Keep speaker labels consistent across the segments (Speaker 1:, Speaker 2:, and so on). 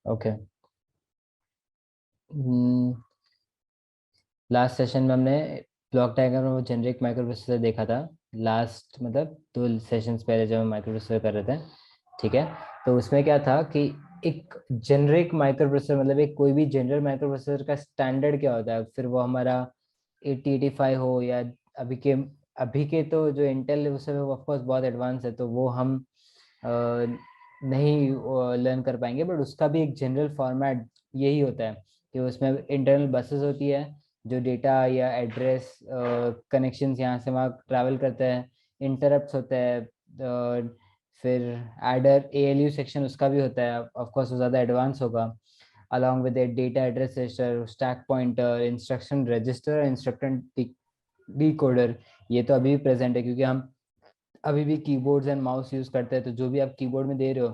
Speaker 1: Okay. Last session में हमने block diagram में वो जेनरिक माइक्रो प्रोसेसर देखा था। लास्ट मतलब 2 सेशंस पहले जब हम माइक्रो प्रोसेसर कर रहे थे, ठीक है। तो उसमें क्या था कि एक जेनरिक माइक्रो प्रोसेसर मतलब एक कोई भी जनरल माइक्रो प्रोसेसर का स्टैंडर्ड क्या होता है, फिर वो हमारा 8085 हो या अभी के अभी के तो जो इंटेल है उससे ऑफ कोर्स बहुत एडवांस है, तो वो हम नहीं लर्न कर पाएंगे। बट उसका भी एक जनरल फॉर्मेट यही होता है कि उसमें इंटरनल बसेस होती है जो डेटा या एड्रेस कनेक्शंस यहाँ से वहाँ ट्रैवल करते हैं, इंटरप्ट्स होते हैं, फिर एडर एएलयू सेक्शन उसका भी होता है, ऑफ कोर्स वो ज़्यादा एडवांस होगा, along with data address register, stack pointer, instruction register, instruction decoder. ये तो अभी भी प्रेजेंट है क्योंकि हम अभी भी कीबोर्ड्स एंड माउस यूज करते हैं। तो जो भी आप कीबोर्ड में दे रहे हो,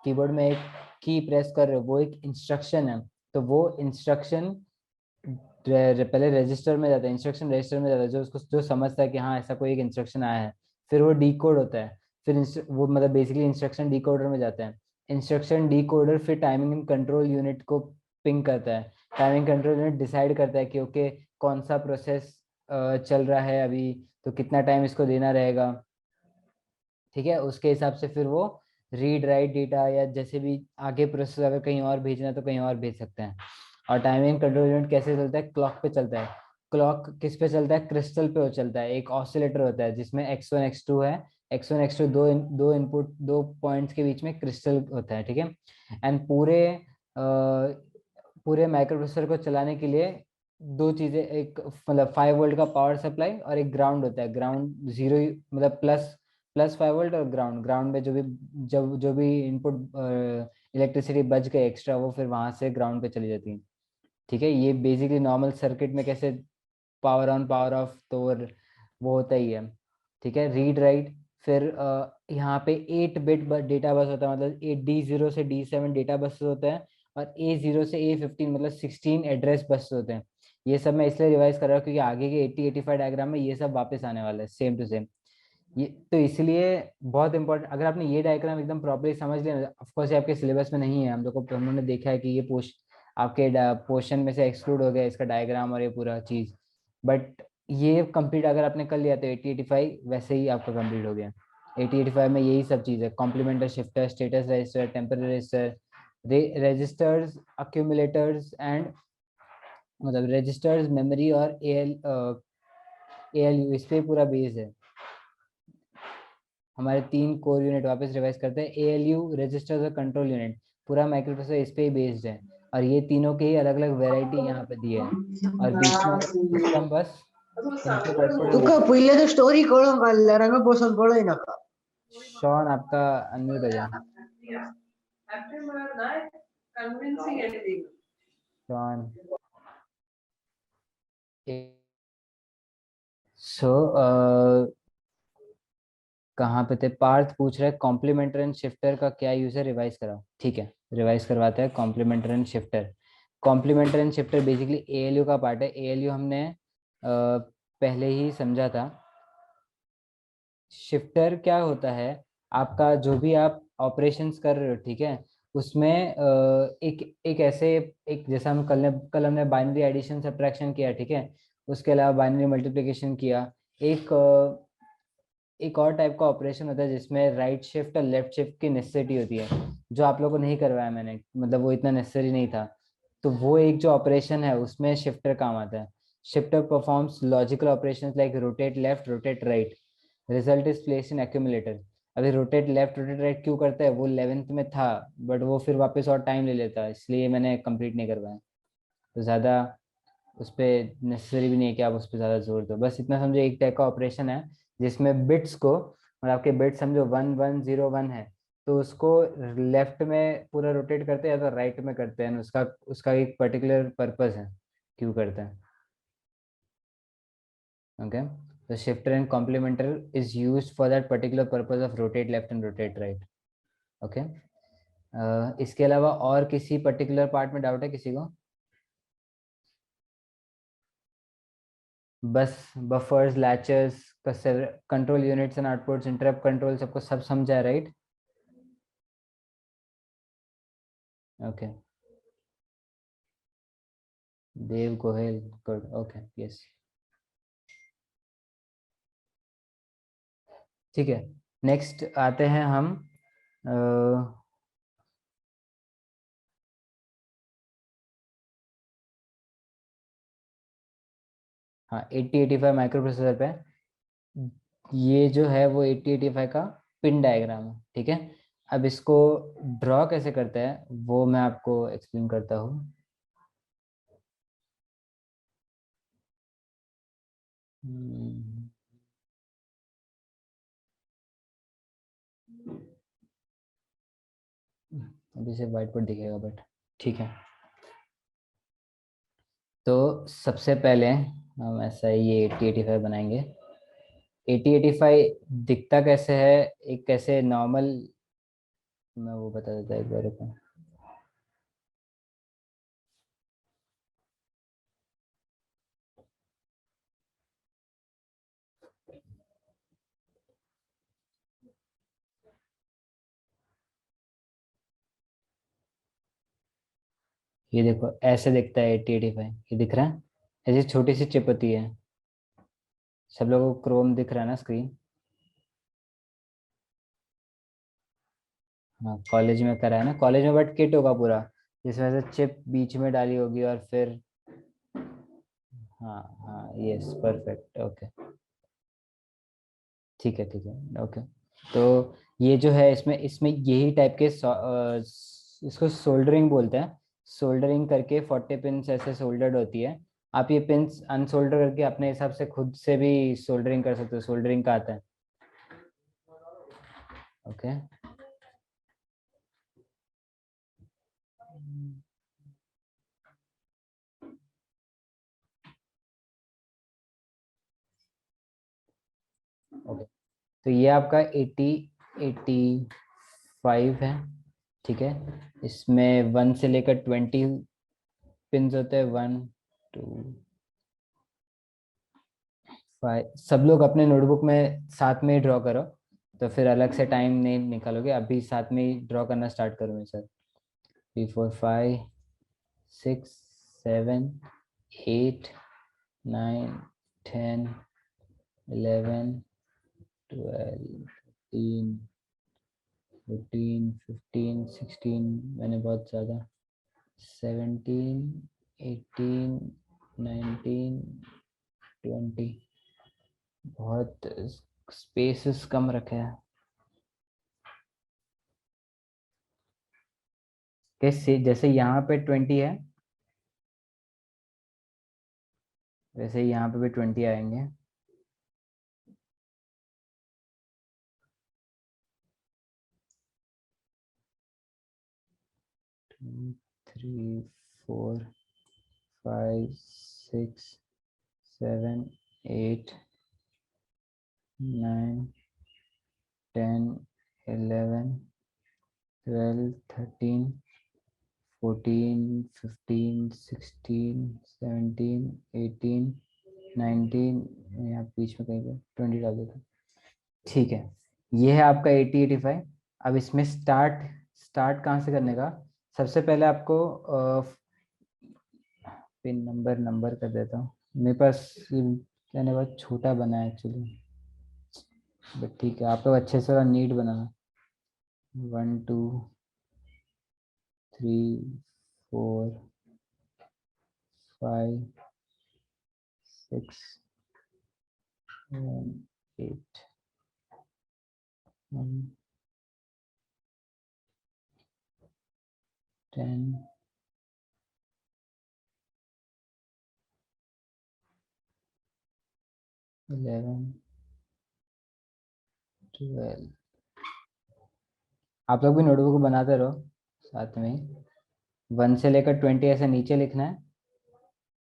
Speaker 1: कीबोर्ड में एक की प्रेस कर रहे हो, वो एक इंस्ट्रक्शन है। तो वो इंस्ट्रक्शन पहले रजिस्टर में जाता है, इंस्ट्रक्शन रजिस्टर में जाता है, जो उसको जो समझता है कि हाँ ऐसा कोई एक इंस्ट्रक्शन आया है। फिर वो डिकोड होता है, फिर वो मतलब बेसिकली इंस्ट्रक्शन डिकोडर में जाता है। इंस्ट्रक्शन डिकोडर फिर टाइमिंग एंड कंट्रोल यूनिट को पिंग करता है। टाइमिंग कंट्रोल यूनिट डिसाइड करता है कि ओके कौन सा प्रोसेस चल रहा है अभी, तो कितना टाइम इसको देना रहेगा, ठीक है। उसके हिसाब से फिर वो रीड राइट डेटा या जैसे भी आगे प्रोसेस अगर कहीं और भेजना है तो कहीं और भेज सकते हैं। और टाइमिंग कंट्रोल यूनिट कैसे चलता है, क्लॉक पे चलता है। क्लॉक किस पे चलता है, क्रिस्टल पे वो चलता है। एक ऑसिलेटर होता है जिसमें x1 x2 है। x1 x2 दो इनपुट दो पॉइंट्स के बीच में क्रिस्टल होता है, ठीक है। एंड पूरे माइक्रो प्रोसेसर को चलाने के लिए दो चीजें, एक मतलब 5 वोल्ट का पावर सप्लाई और एक ग्राउंड होता है। ग्राउंड जीरो मतलब प्लस 5 वोल्ट, और ग्राउंड ग्राउंड में जो भी इनपुट इलेक्ट्रिसिटी बच गई एक्स्ट्रा वो फिर वहां से ग्राउंड पे चली जाती है, ठीक है। ये बेसिकली नॉर्मल सर्किट में कैसे पावर ऑन पावर ऑफ तो वो होता ही है, ठीक है। रीड राइट फिर यहाँ पे 8 बिट डेटा बस होता है, मतलब D0 से D7 डेटा बस होते हैं, और A0 से A15 मतलब 16 एड्रेस बस होते हैं। ये सब मैं इसलिए रिवाइज कर रहा हूँ क्योंकि आगे के 8085 डायग्राम में ये सब वापस आने वाला है सेम टू सेम। ये तो इसलिए बहुत इंपॉर्टेंट, अगर आपने ये डायग्राम एकदम प्रॉपर्ली समझ लिया, ऑफ कोर्स ये आपके सिलेबस में नहीं है, हम लोग को हमने देखा है कि ये आपके पोर्शन में से एक्सक्लूड हो गया इसका डायग्राम और ये पूरा चीज। बट ये कंप्लीट अगर आपने कर लिया तो 8085 वैसे ही आपका कंप्लीट हो गया। 8085 में यही सब चीज़ है, complementer shifter, status register, temporary register, registers, accumulators and मतलब रजिस्टर्स, मेमोरी और एएलयू, इस पे पूरा बेस है। हमारे 3 कोर यूनिट वापस रिवाइज करते हैं, एएलयू, रजिस्टर्स और कंट्रोल यूनिट, पूरा माइक्रोप्रोसेसर इस पे ही बेस्ड है। और ये तीनों के ही अलग अलग वेराइटी यहाँ पे दी है, और बीच में सिस्टम बस इनपुट आउटपुट
Speaker 2: तुका
Speaker 1: देता है।
Speaker 2: पहिले तर स्टोरी कळून काढल्या रंग पोषण कळय नका
Speaker 1: शॉन आपका अनम्यूट हो जाए। शॉन सो कहाँ पे थे, पार्थ पूछ रहे कॉम्प्लीमेंटर एंड शिफ्टर का क्या यूज है, रिवाइज कराओ। ठीक है, रिवाइज करवाते हैं complementer and shifter. Complementer and shifter basically ALU का पार्ट है। एएलयू हमने पहले ही समझा था। शिफ्टर क्या होता है, आपका जो भी आप ऑपरेशंस कर रहे हो, ठीक है, उसमें एक एक ऐसे एक जैसा हम कल हमने बाइनरी एडिशन सब्ट्रैक्शन किया, ठीक है, उसके अलावा बाइनरी मल्टीप्लिकेशन किया। एक एक और टाइप का ऑपरेशन होता है जिसमें राइट शिफ्ट और लेफ्ट शिफ्ट की नेसेसिटी होती है, जो आप लोगों को नहीं करवाया मैंने, मतलब वो इतना नेसेसरी नहीं था। तो वो एक जो ऑपरेशन है उसमें शिफ्टर काम आता है। Shifter performs logical operations like rotate left, rotate right, result is place in accumulator. अभी रोटेट लेफ्ट रोटेट राइट क्यों करता है, वो 11th में था, बट वो फिर वापस और टाइम ले लेता है, इसलिए मैंने कंप्लीट नहीं करवाया। तो ज़्यादा उस पर नेसेसरी भी नहीं है कि आप उस पर ज़्यादा जोर दो, बस इतना समझो एक टाइप का ऑपरेशन है जिसमें बिट्स को, और आपके बिट समझो 1101 है, तो उसको लेफ्ट में पूरा रोटेट करते हैं या तो राइट में करते हैं, उसका उसका एक पर्टिकुलर पर्पस है क्यों करते हैं। ओके, तो shifter and complementer is used for that particular purpose of rotate left and rotate right. Okay, इसके अलावा और किसी पर्टिकुलर पार्ट में डाउट है किसी को? बस buffers, latches, control units and outputs, interrupt control, सबको सब समझा है, राइट? ओके, देव गोहेल, गुड, ओके, यस। ठीक है, नेक्स्ट आते हैं हम अ, हाँ 8085 माइक्रो प्रोसेसर पे। ये जो है वो 8085 का पिन डायग्राम है, ठीक है। अब इसको ड्रॉ कैसे करते हैं वो मैं आपको एक्सप्लेन करता हूँ। हम्म, अभी से व्हाइट बोर्ड दिखेगा बट ठीक है। तो सबसे पहले हम ऐसा ही ये 8085 बनाएंगे। 8085 दिखता कैसे है, एक कैसे नॉर्मल, मैं वो बता देता एक बार को। ये देखो ऐसे दिखता है 8085, ये दिख रहा है, ऐसी छोटी सी चिप होती है। सब लोगों को क्रोम दिख रहा है ना स्क्रीन? हाँ कॉलेज में करा है ना, कॉलेज में बट किट होगा पूरा, जिसमें से चिप बीच में डाली होगी और फिर, हाँ हाँ यस परफेक्ट, ओके। ठीक है ठीक है, ओके। तो ये जो है इसमें इसमें यही टाइप के इसको सोल्डरिंग बोलते हैं। सोल्डरिंग करके 40 पिन्स ऐसे सोल्डर्ड होती है। आप ये पिन्स अनसोल्डर करके अपने हिसाब से खुद से भी सोल्डरिंग कर सकते हो, सोल्डरिंग का आता है, ओके। ओके, तो ये आपका 85 है, ठीक है। इसमें 1 से लेकर 20 पिन्स होते हैं, 1 2 5। सब लोग अपने नोटबुक में साथ में ही ड्रॉ करो, तो फिर अलग से टाइम नहीं निकालोगे, अभी साथ में ही ड्रॉ करना स्टार्ट करो मेरे साथ। 3 4 5 6 7 8 9 10 11 12 13 14 15 16, मैंने बहुत ज़्यादा, 17 18 19 20, बहुत स्पेसेस कम रखे हैं। कैसे, जैसे यहाँ पे 20 है, वैसे ही यहाँ पे भी 20 आएंगे। 3 4 5 6 7 8 9 10 11 12 13 14 15 16 17 18 19, यहाँ बीच में कहीं पे 20 डाल देता हूँ। ठीक है, ये है आपका 8085। अब इसमें स्टार्ट स्टार्ट कहाँ से करने का, सबसे पहले आपको पिन नंबर नंबर कर देता हूँ। मेरे पास कहने बहुत छोटा बना है एक्चुअली, बट ठीक है, आप लोग अच्छे से नीट बनाना। 1 2 3 4 5 6 7 8 9 10 11 12। आप लोग भी नोटबुक बनाते रहो साथ में ही। 1 से लेकर 20 ऐसे नीचे लिखना है,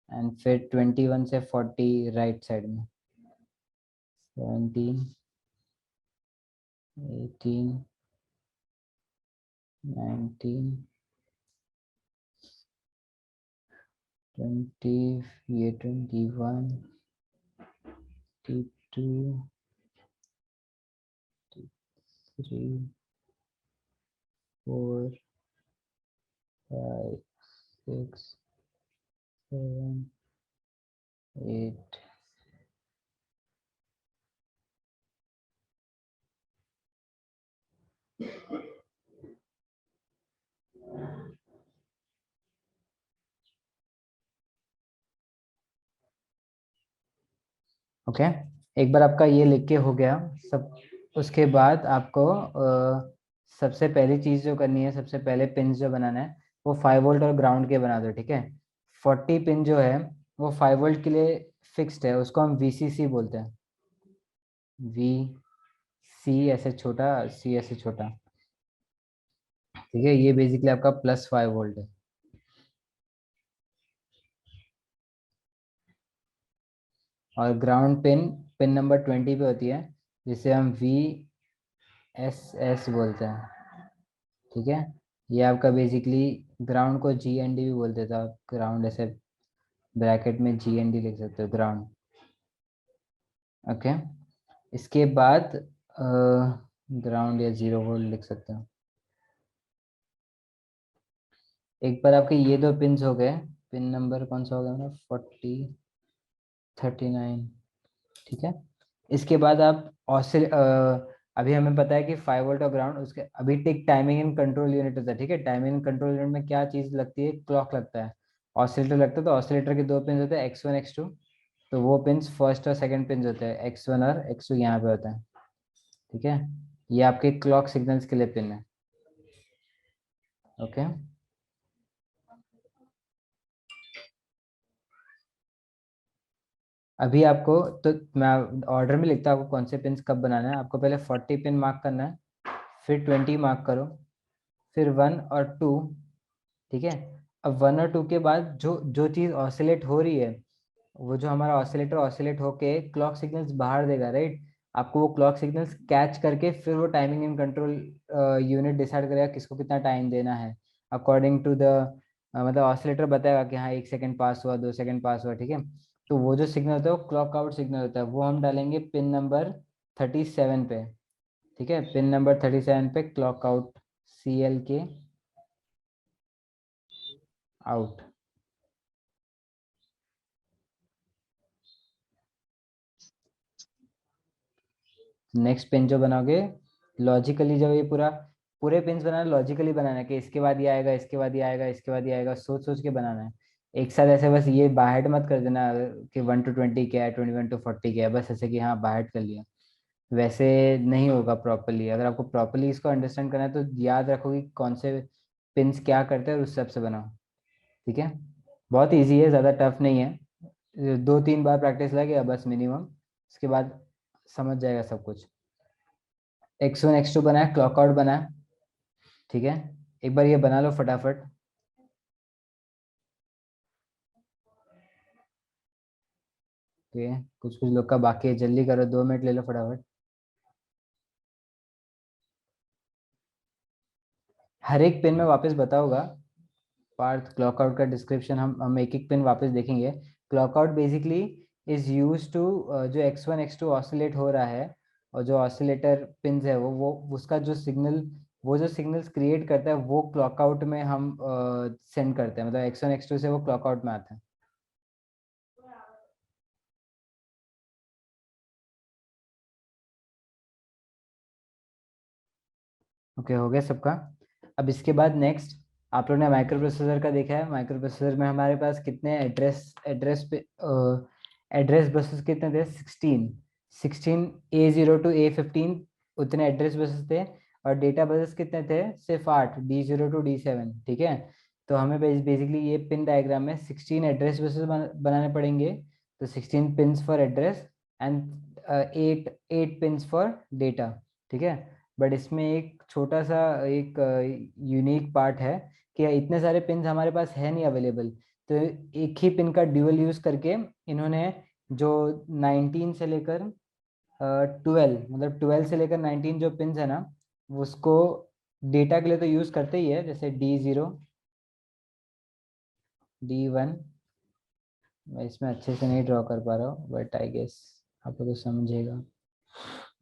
Speaker 1: एंड फिर 21 से 40 राइट साइड में। 17 18 19 20, ये 21 22 23 4 5 6 7 8 ओके। एक बार आपका ये लिख के हो गया सब, उसके बाद आपको सबसे पहली चीज जो करनी है, सबसे पहले पिन जो बनाना है वो 5 वोल्ट और ग्राउंड के बना दो, ठीक है। 40 पिन जो है वो 5 वोल्ट के लिए फिक्स्ड है, उसको हम VCC बोलते हैं। VC ऐसे छोटा, C ऐसे छोटा, ठीक है। ये बेसिकली आपका +5 वोल्ट है। और ग्राउंड पिन पिन नंबर 20 पे होती है, जिसे हम VSS बोलते हैं, ठीक है। ये आपका बेसिकली ग्राउंड को GND भी बोलते थे आप, ग्राउंड ऐसे ब्रैकेट में GND लिख सकते हो, ग्राउंड। ओके। इसके बाद ग्राउंड या 0 वोल्ट लिख सकते हो। एक बार आपके ये दो पिन्स हो गए, पिन नंबर कौन सा हो गया मेरा, 40 39, ठीक है। इसके बाद आप अभी हमें पता है कि 5 वोल्ट और ग्राउंड, उसके अभी टिक टाइमिंग एंड कंट्रोल यूनिट होता है, ठीक है। टाइमिंग एंड कंट्रोल यूनिट में क्या चीज लगती है, क्लॉक लगता है, ऑसिलेटर लगता है। तो ऑसिलेटर के दो पिन होते हैं, X1 X2। तो वो पिन्स फर्स्ट और सेकंड पिन्स होते हैं, X1 और X2 यहाँ पे होता है, ठीक है। ये आपके क्लॉक सिग्नल्स के लिए पिन है। ओके। अभी आपको, तो मैं ऑर्डर में लिखता हूँ आपको कौन से पिन कब बनाना है। आपको पहले 40 पिन मार्क करना है, फिर 20 मार्क करो, फिर 1 और 2, ठीक है। अब 1 और 2 के बाद जो जो चीज़ ऑसिलेट हो रही है, वो जो हमारा ऑसिलेटर ऑसिलेट होके क्लॉक सिग्नल्स बाहर देगा, राइट। आपको वो क्लॉक सिग्नल्स कैच करके फिर वो timing and control unit decide करेगा किसको कितना टाइम देना है, अकॉर्डिंग टू द, मतलब ऑसिलेटर बताएगा कि हाँ 1 सेकंड पास हुआ, 2 सेकंड पास हुआ, ठीक है। तो वो जो सिग्नल होता है वो क्लॉक आउट सिग्नल होता है, वो हम डालेंगे पिन नंबर 37 पे, ठीक है। पिन नंबर 37 पे क्लॉक आउट, CL के आउट। नेक्स्ट पिन जो बनाओगे, लॉजिकली, जब ये पूरे पिन्स बनाना, लॉजिकली बनाना है कि इसके बाद ये आएगा, इसके बाद ये आएगा, इसके बाद ये आएगा, सोच सोच के बनाना है। एक साथ ऐसे बस ये बाहर मत कर देना कि 1 to 20 क्या है, 21 to 40 क्या है, बस ऐसे कि हाँ बाहर कर लिया, वैसे नहीं होगा प्रॉपरली। अगर आपको प्रॉपरली इसको अंडरस्टैंड करना है तो याद रखो कि कौन से पिन्स क्या करते हैं और उस हिसाब से बनाओ, ठीक है। बहुत इजी है, ज़्यादा टफ नहीं है, 2-3 बार प्रैक्टिस लगेगा बस मिनिमम, उसके बाद समझ जाएगा सब कुछ। X1 X2 बना है, क्लॉक आउट बना है, ठीक है। एक बार ये बना लो फटाफट। ठीक है, कुछ कुछ लोग का बाकी है, जल्दी करो, 2 मिनट ले लो फटाफट। हर एक पिन में वापस बताऊंगा, पार्थ क्लॉक आउट का डिस्क्रिप्शन हम एक एक पिन वापस देखेंगे। Clock out basically is use to, जो X1 X2 ऑसिलेट हो रहा है, और जो ऑसिलेटर पिन्स है वो उसका जो सिग्नल, वो जो सिग्नल्स क्रिएट करता है वो क्लॉक आउट में हम सेंड करते हैं, मतलब X1 X2 से वो क्लॉक आउट में आता है। ओके, हो गया सबका। अब इसके बाद नेक्स्ट, आप लोग ने माइक्रो प्रोसेसर का देखा है। माइक्रो प्रोसेसर में हमारे पास कितने एड्रेस एड्रेस पे एड्रेस बसेस कितने थे, 16 A0 to A15, उतने एड्रेस बसेस थे। और डेटा बसेस कितने थे, सिर्फ 8, D0 to D7, ठीक है। तो हमें बेसिकली ये पिन डायग्राम में 16 एड्रेस बसेस बनाने पड़ेंगे। तो 16 pins for address and 8 pins for data, ठीक है। बट इसमें एक छोटा सा एक यूनिक पार्ट है कि इतने सारे पिन्स हमारे पास है नहीं अवेलेबल। तो एक ही पिन का ड्यूअल यूज करके इन्होंने जो 19 से लेकर 12, मतलब 12 से लेकर 19 जो पिन्स है ना, उसको डेटा के लिए तो यूज करते ही है, जैसे D0, D1। मैं इसमें अच्छे से नहीं ड्रॉ कर पा रहा हूँ बट आई गेस आप लोग समझेगा।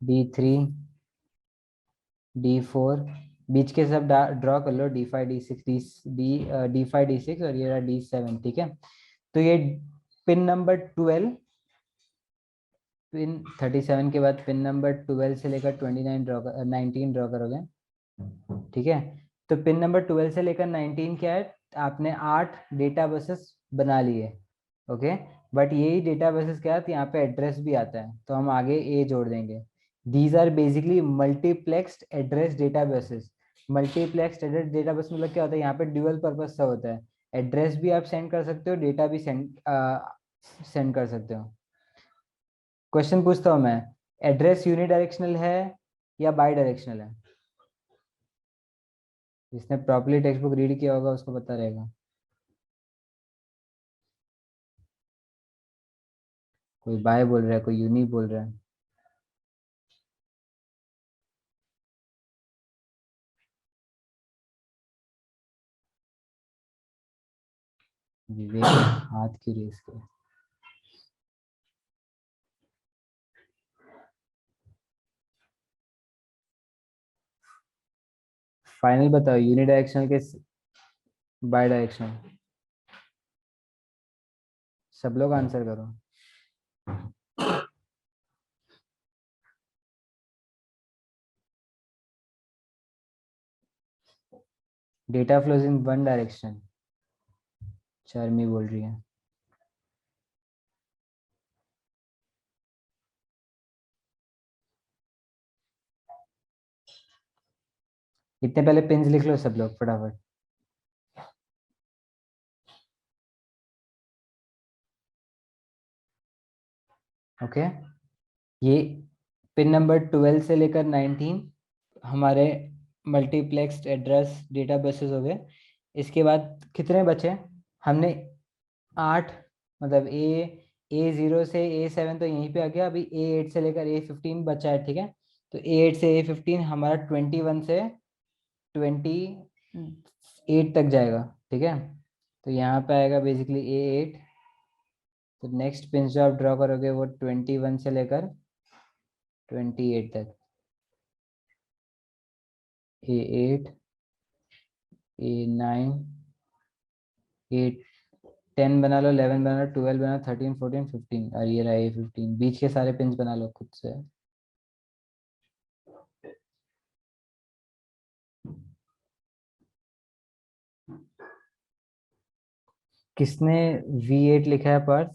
Speaker 1: D3, D4, बीच के सब ड्रॉ कर लो, D5 D6 D5 D6 और ये रहा D7, ठीक है। तो ये पिन नंबर 12, पिन 37 के बाद पिन नंबर 12 से लेकर 19 ड्रॉ करोगे, ठीक है। तो पिन नंबर 12 से लेकर 19 क्या है, आपने 8 डेटा बसेस बना लिए, ओके। बट यही डेटा बसेस क्या है, यहाँ पे एड्रेस भी आता है, तो हम आगे ए जोड़ देंगे। These are basically multiplexed address data buses. Multiplexed address data bus मतलब क्या होता है, यहाँ पे ड्यूअल पर्पज सा होता है, एड्रेस भी आप सेंड कर सकते हो, डेटा भी सेंड कर सकते हो। क्वेश्चन पूछता हूँ मैं, एड्रेस यूनिडायरेक्शनल है या बाई डायरेक्शनल है? जिसने प्रॉपर्ली टेक्स्ट बुक रीड किया होगा उसको पता रहेगा। कोई बाय बोल रहा है, कोई यूनी बोल रहा है। विवेक हाथ क्यों रेस किया? फाइनल बताओ, यूनिडायरेक्शनल के बाय डायरेक्शनल? सब लोग आंसर करो। Data flows in one direction, Sharmi बोल रही है। इतने पहले पिंस लिख लो सब लोग फटाफट। ओके, ये पिन नंबर 12 से लेकर 19 हमारे मल्टीप्लेक्स्ड एड्रेस डेटा बसेस हो गए। इसके बाद कितने बचे? हमने 8, मतलब ए 0 से ए 7 तो यहीं पे आ गया, अभी ए 8 से लेकर ए 15 बचा है, ठीक है। तो ए 8 से ए 15 हमारा 21 से 28 तक जाएगा, ठीक है। तो यहाँ पे आएगा बेसिकली ए 8। तो नेक्स्ट पिन जो आप ड्रॉ करोगे वो 21 से लेकर 28 तक। ए 8, ए 9, ए 10 बना लो, 11 बना लो, 12 बना लो, 13 14 15, और ये रहा ए 15। बीच के सारे पिंस बना लो खुद से। किसने V8 लिखा है पार्थ?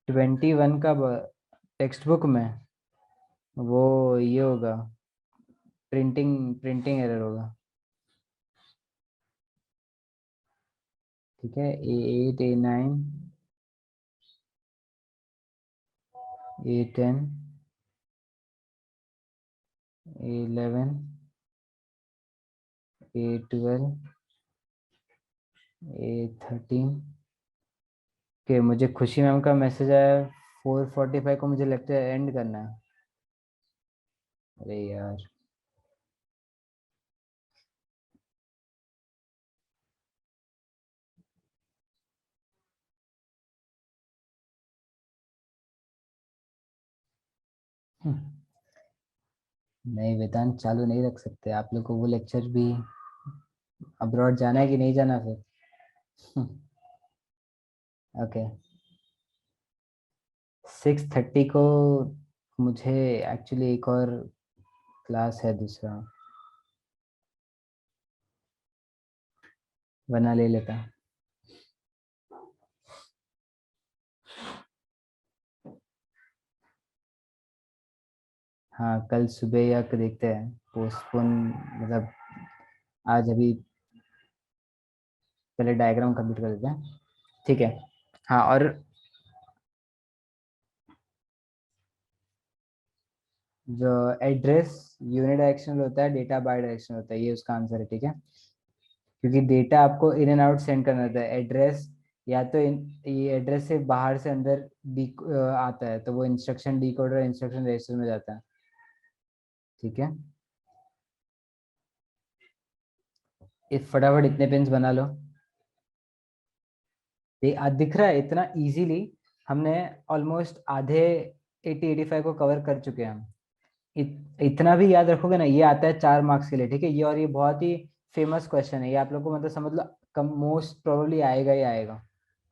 Speaker 1: ट्वेंटी 1 का टेक्स्ट बुक में वो ये होगा, प्रिंटिंग एरर होगा, ठीक है। ए 8, ए 9, ए 10, ए 11, ए 12, ए 13 के। मुझे खुशी मैम का मैसेज आया 4:45 को, मुझे लगता है एंड करना है। अरे यार, नहीं वेदांत चालू नहीं रख सकते आप लोग को, वो लेक्चर भी अब्रॉड जाना है कि नहीं जाना फिर? ओके, 6:30 को मुझे एक्चुअली एक और क्लास है दूसरा, बना ले लेता। हाँ कल सुबह या देखते हैं, पोस्टपोन मतलब आज अभी पहले डायग्राम कंप्लीट कर देते हैं, ठीक है। हाँ, और जो एड्रेस यूनिडायरेक्शनल होता है, डेटा बाई डायरेक्शनल होता है, ये उसका आंसर है, ठीक है। क्योंकि डेटा आपको इन एंड आउट सेंड करना होता है, एड्रेस या तो ये एड्रेस से बाहर से अंदर आता है, तो वो इंस्ट्रक्शन डिकोडर इंस्ट्रक्शन रजिस्टर में जाता है, ठीक है। इस फटाफट इतने पिंस बना लो। दिख रहा है इतना इजीली, हमने ऑलमोस्ट आधे 80-85 को कवर कर चुके हैं हम। इतना भी याद रखोगे ना, ये आता है 4 मार्क्स के लिए, ठीक है। ये और ये बहुत ही फेमस क्वेश्चन है, ये आप लोग को मतलब समझ लो कम मोस्ट प्रोबेबली आएगा ही आएगा।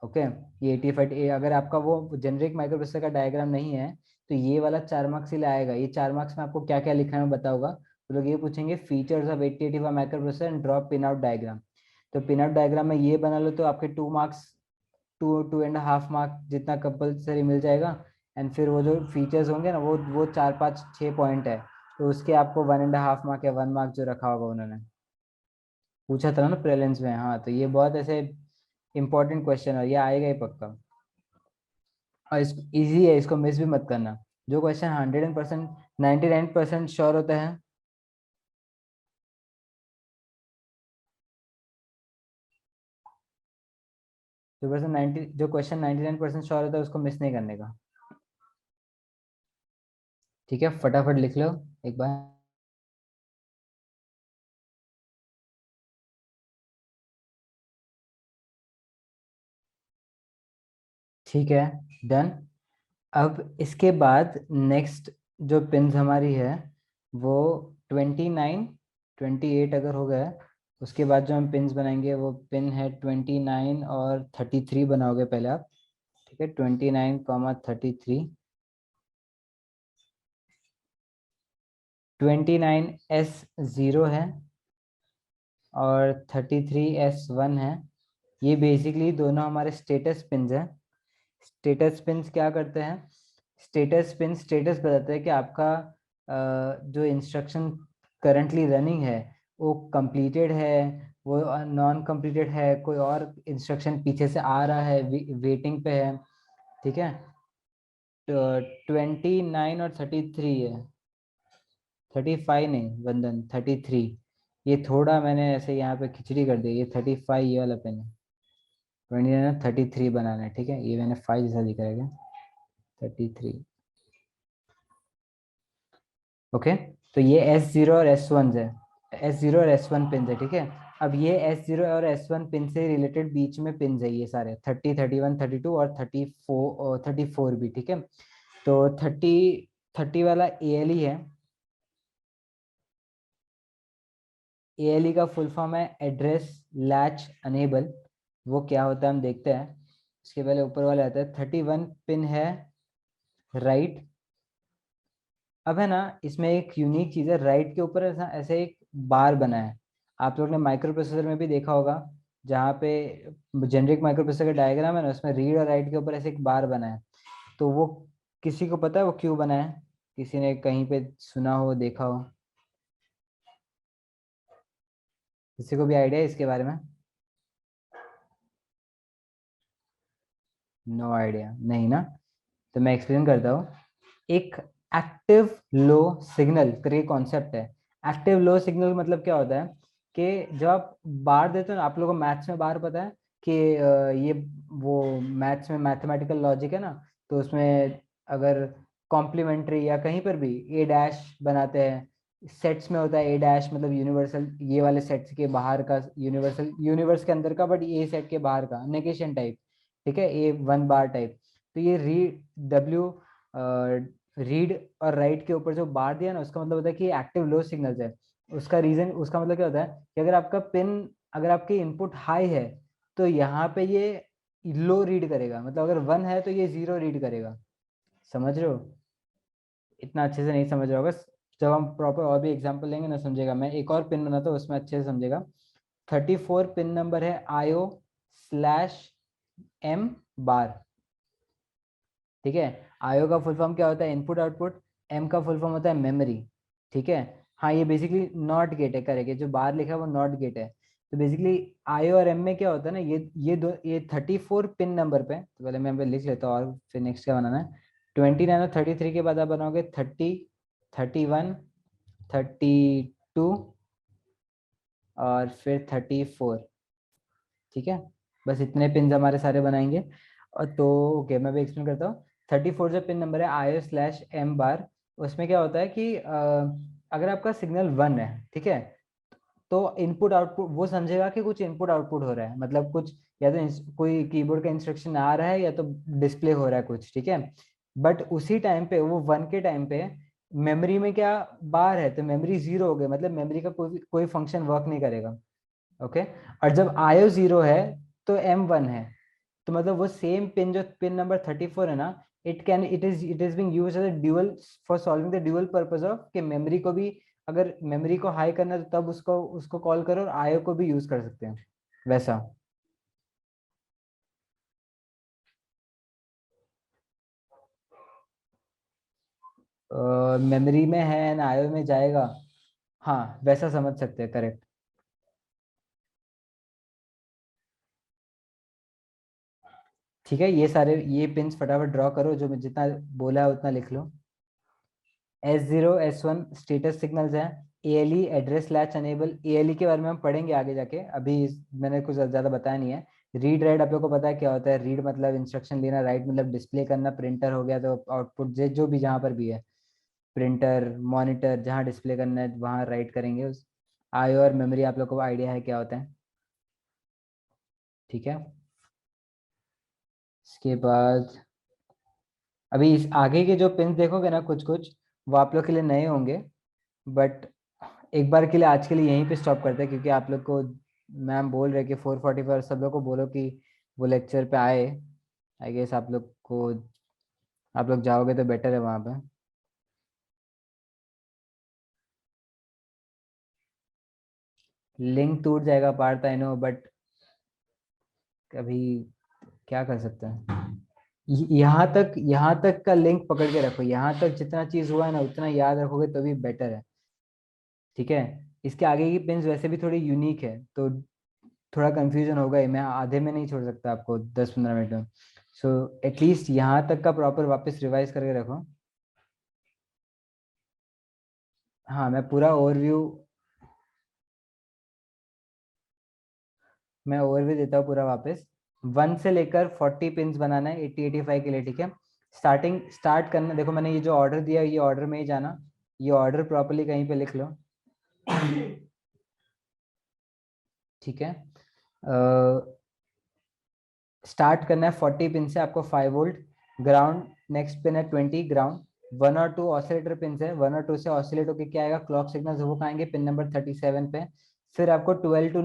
Speaker 1: ओके, ये 85 अगर आपका वो जेनरिक माइक्रो प्रोसेसर का डायग्राम नहीं है तो ये वाला 4 मार्क्स के लिए आएगा। ये 4 मार्क्स में आपको क्या क्या लिखना है मैं बताऊंगा। तो लोग ये पूछेंगे features of 8085 micro processor and draw pin out diagram. तो पिन आउट डायग्राम में ये बना लो तो आपके 2 मार्क्स, 2.5 मार्क जितना कंपलसरी मिल जाएगा। एंड फिर वो जो फीचर्स होंगे ना वो 4-5-6 पॉइंट है, तो उसके आपको 1.5 मार्क या 1 मार्क जो रखा होगा उन्होंने, पूछा था ना प्रीलिम्स में। हाँ, तो ये बहुत ऐसे इंपॉर्टेंट क्वेश्चन है, ये आएगा ही पक्का। और इस इजी है, इसको मिस भी मत करना। जो क्वेश्चन 100% 99% श्योर होता है, जो क्वेश्चन 99% श्योर होता है उसको मिस नहीं करने का। ठीक है, फटाफट लिख लो एक बार। ठीक है, डन। अब इसके बाद नेक्स्ट जो पिन्स हमारी है वो 29, 28 अगर हो गया, उसके बाद जो हम पिन्स बनाएंगे वो पिन है 29 और 33 बनाओगे पहले आप। ठीक है, 29, 33। 29S0 है और 33S1 है। ये बेसिकली दोनों हमारे स्टेटस पिन्स हैं। स्टेटस पिन्स क्या करते हैं, स्टेटस पिन स्टेटस बताता है कि आपका जो इंस्ट्रक्शन करंटली रनिंग है वो कंप्लीटेड है, वो नॉन कंप्लीटेड है, कोई और इंस्ट्रक्शन पीछे से आ रहा है, वेटिंग पे है। ठीक है, तो 29 और 33 है, 35 नहीं वंदन, 33। ये थोड़ा मैंने ऐसे यहाँ पे खिचड़ी कर दी, ये 35 ये वाला पेन है। 29 33 बनाना है, ठीक है। ये मैंने 5 जैसा दिख रहा है क्या, 33। ओके, तो ये S0 और S1 है, S0 और S1 पिन है, ठीक है। अब ये S0 और S1 पिन से रिलेटेड बीच में पिन है ये सारे 30, 31, 32 और 34 भी, ठीक है। तो 30 वाला ALE है। ALE का फुल फॉर्म है एड्रेस लैच अनेबल। वो क्या होता है हम देखते हैं। इसके पहले ऊपर वाला आता है 31 पिन है राइट। अब है ना, इसमें एक यूनिक चीज़ है, राइट के ऊपर ऐसा ऐसे एक बार बना है। आप लोग ने माइक्रो प्रोसेसर में भी देखा होगा, जहाँ पे जेनरिक माइक्रो प्रोसेसर का डायग्राम है ना, उसमें रीड और राइट के ऊपर ऐसे एक बार बना है। तो वो किसी को पता है वो क्यों बना है? किसी ने कहीं पे सुना हो, देखा हो? किसी को भी आइडिया है इसके बारे में? नो आइडिया नहीं ना, तो मैं एक्सप्लेन करता हूँ। एक एक्टिव लो सिग्नल करके कॉन्सेप्ट है। एक्टिव लो सिग्नल मतलब क्या होता है कि जब आप बार देते हो ना, आप लोगों को मैथ्स में बार पता है कि ये वो मैथ्स में मैथमेटिकल लॉजिक है ना, तो उसमें अगर कॉम्प्लीमेंट्री या कहीं पर भी ए डैश बनाते हैं, सेट्स में होता है ए डैश मतलब यूनिवर्सल, ये वाले सेट्स के बाहर का यूनिवर्सल, यूनिवर्स के अंदर का बट ए सेट के बाहर का नेगेशन टाइप, ठीक है, ए वन बार टाइप। तो ये रीड और राइट के ऊपर जो बार दिया ना, उसका मतलब होता है कि एक्टिव लो सिग्नल्स है। उसका रीजन, उसका मतलब क्या होता है कि अगर आपका पिन, अगर आपकी इनपुट हाई है तो यहाँ पे ये लो रीड करेगा, मतलब अगर 1 है तो ये 0 रीड करेगा। समझ रहे हो? इतना अच्छे से नहीं समझ रहा होगा, जब हम प्रॉपर और भी एग्जांपल लेंगे ना समझेगा। मैं एक और पिन बनाता हूँ उसमें अच्छे से समझेगा। 34 पिन नंबर है IO/M बार, ठीक है। आईओ का फुल फॉर्म क्या होता है, इनपुट आउटपुट। एम का फुल फॉर्म होता है मेमोरी, ठीक है। हाँ, ये बेसिकली नॉट गेट है, करेक्ट, जो बाहर लिखा है वो नॉट गेट है। तो बेसिकली आईओ और एम में क्या होता है ना, ये 34 पिन नंबर पे, तो पहले मैं यहाँ पे लिख लेता हूँ और फिर नेक्स्ट क्या बनाना है। 29 और 33 के बाद आप बनाओगे 30, 31, 32 और फिर 34, ठीक है। बस इतने पिन हमारे सारे बनाएंगे। और तो ओके, मैं भी एक्सप्लेन करता हूँ। 34 जो पिन नंबर है IO/M बार, उसमें क्या होता है कि अगर आपका सिग्नल 1 है, ठीक है, तो इनपुट आउटपुट वो समझेगा कि कुछ इनपुट आउटपुट हो रहा है, मतलब कुछ या तो कोई कीबोर्ड का इंस्ट्रक्शन आ रहा है या तो डिस्प्ले हो रहा है कुछ, ठीक है। बट उसी टाइम पे वो 1 के टाइम पे मेमोरी में क्या बार है, तो मेमोरी 0 हो गई, मतलब मेमोरी का कोई फंक्शन वर्क नहीं करेगा। ओके, और जब आयो 0 है तो M1 है, तो मतलब वो सेम पिन जो पिन नंबर 34 है ना, it is being used as a dual for solving the dual purpose of कि मेमोरी को भी, अगर मेमोरी को हाई करना है तो तब उसको उसको कॉल करो, और आयो को भी यूज कर सकते हैं वैसा। मेमोरी में है एंड आयो में जाएगा, हाँ वैसा समझ सकते हैं, करेक्ट। ठीक है, ये सारे ये पिंस फटाफट ड्रॉ करो, जो मैं जितना बोला है उतना लिख लो। S0 S1 स्टेटस सिग्नल्स हैं। ALE address latch enable, ALE के बारे में हम पढ़ेंगे आगे जाके, अभी मैंने कुछ ज़्यादा बताया नहीं है। रीड राइट आप लोग को पता है क्या होता है, रीड मतलब इंस्ट्रक्शन लेना, राइट मतलब डिस्प्ले करना, प्रिंटर हो गया तो आउटपुट जो भी जहाँ पर भी है, प्रिंटर मॉनिटर जहाँ डिस्प्ले करना है वहाँ राइट करेंगे उस। आईओ और मेमोरी आप लोग को आइडिया है क्या होता है, ठीक है। इसके बाद अभी इस आगे के जो पिन देखोगे ना कुछ कुछ, वो आप लोग के लिए नए होंगे, बट एक बार के लिए आज के लिए यहीं पे स्टॉप करते हैं, क्योंकि आप लोग को मैम बोल रहे कि 4:45, सब लोग को बोलो कि वो लेक्चर पे आए। आई गेस आप लोग को, आप लोग जाओगे तो बेटर है वहाँ पे। लिंक टूट जाएगा पार्थ, आई नो, बट अभी क्या कर सकते हैं। यहाँ तक का लिंक पकड़ के रखो, यहाँ तक जितना चीज़ हुआ है ना उतना याद रखोगे तो भी बेटर है, ठीक है। इसके आगे की पिंस वैसे भी थोड़ी यूनिक है, तो थोड़ा कंफ्यूजन होगा ही, मैं आधे में नहीं छोड़ सकता आपको 10-15 मिनट में। सो एटलीस्ट यहाँ तक का प्रॉपर वापस रिवाइज करके रखो। हाँ मैं ओवरव्यू देता हूँ पूरा वापस। 1 से लेकर 40 पिंस बनाना है 80-85 के लिए, ठीक है। स्टार्ट करना, देखो मैंने ये जो ऑर्डर दिया है ये ऑर्डर में ही जाना, ये ऑर्डर प्रॉपरली कहीं पे लिख लो, ठीक है। स्टार्ट करना है 40 पिन से, आपको 5 वोल्ट ग्राउंड, नेक्स्ट पिन है 20 ग्राउंड, 1 और 2 ऑसिलेटर पिन है, 1 और 2 से ऑसिलेट होकर क्या आएगा, क्लॉक सिग्नल वो आएंगे पिन नंबर 37 पे। फिर आपको 12 टू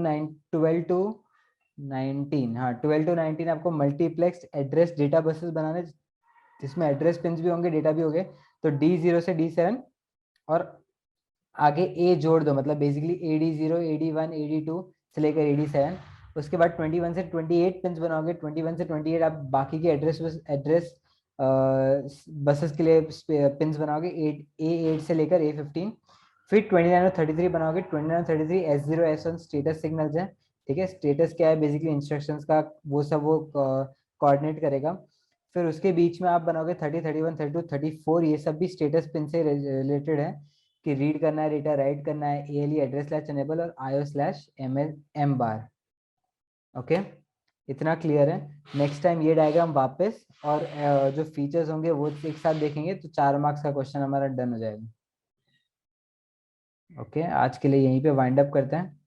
Speaker 1: 19, हाँ 12 टू 19 आपको मल्टीप्लेक्स एड्रेस डेटा बसेस बनाने, जिसमें एड्रेस पिन भी होंगे डेटा भी होंगे, तो D0 से D7, और आगे ए जोड़ दो, मतलब बेसिकली AD0 AD1 AD2 से लेकर AD7। उसके बाद 21 से 28 पिंस बनाओगे, 21 से 28 आप बाकी के एड्रेस बसेस के लिए पिंस बनाओगे, A8 से लेकर A15। फिर 29 और 33 बनाओगे, 29 और 33 S0 S1 स्टेटस सिग्नल्स हैं, ठीक है। स्टेटस क्या है, बेसिकली इंस्ट्रक्शंस का वो सब वो कोऑर्डिनेट करेगा। फिर उसके बीच में आप बनाओगे 30 31 32 34, ये सब भी स्टेटस पिन से रिलेटेड है, कि रीड करना है डेटा, राइट करना है, ALE एड्रेस स्लैश एनेबल और IO/M बार। ओके, इतना क्लियर है। नेक्स्ट टाइम ये डायग्राम वापस और जो फीचर्स होंगे वो एक साथ देखेंगे, तो 4 मार्क्स का क्वेश्चन हमारा डन हो जाएगा। ओके, आज के लिए यहीं पे वाइंड अप करते हैं।